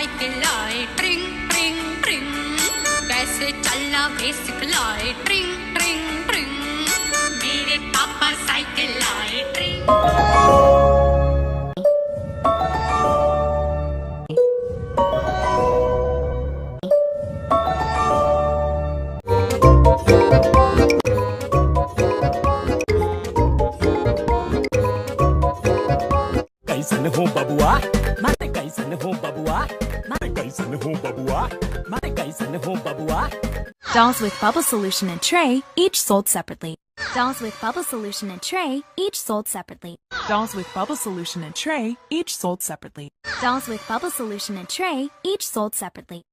Cycle आए ट्रिंग ट्रिंग ट्रिंग, कैसे चलना भी सिखलाए ट्रिंग ट्रिंग ट्रिंग, मेरे पापा साइकिल आए ट्रिंग। कैसन हो बबुआ, मैं कैसन हो बबुआ, मैं कैसन हो बबुआ, मैं कैसन हो बबुआ। Dolls with bubble solution and tray, each sold separately. Dolls with bubble solution and tray, each sold separately. Dolls with bubble solution and tray, each sold separately. Dolls with bubble solution and tray, each sold separately.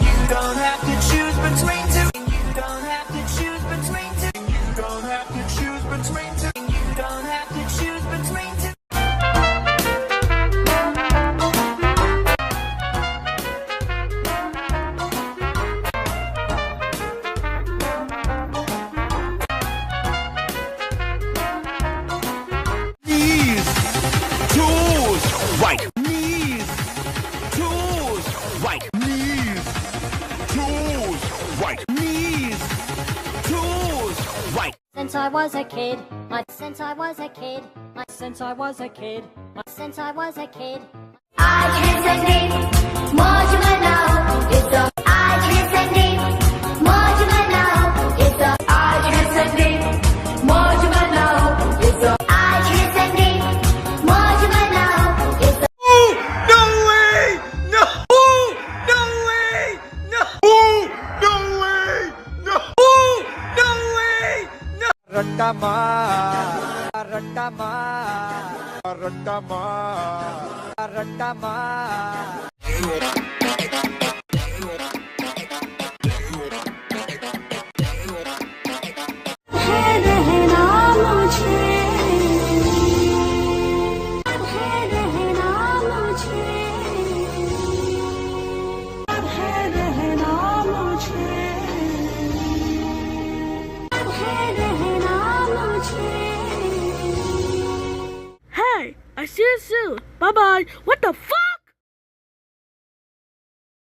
You don't have to choose between two. You don't have to choose between two. You don't have to choose between two. You don't have to choose between two. Knees, toes, right. Knees, toes, right. Knees, toes, right. Knees, toes, right. Since I was a kid, since I was a kid, since I was a kid, since I was a kid. आज है Sunday, मौज मनाओ, it's a आज है Sunday, मौज मनाओ, it's a आज है संडे, मौज मनाओ, it's a आज है संडे, मौज मनाओ, it's a No way! No! No way! No! No way! No! No way! No! Rattama, Rattama, Rattama, Rattama. Hey, I see you soon. Bye bye. What the fuck?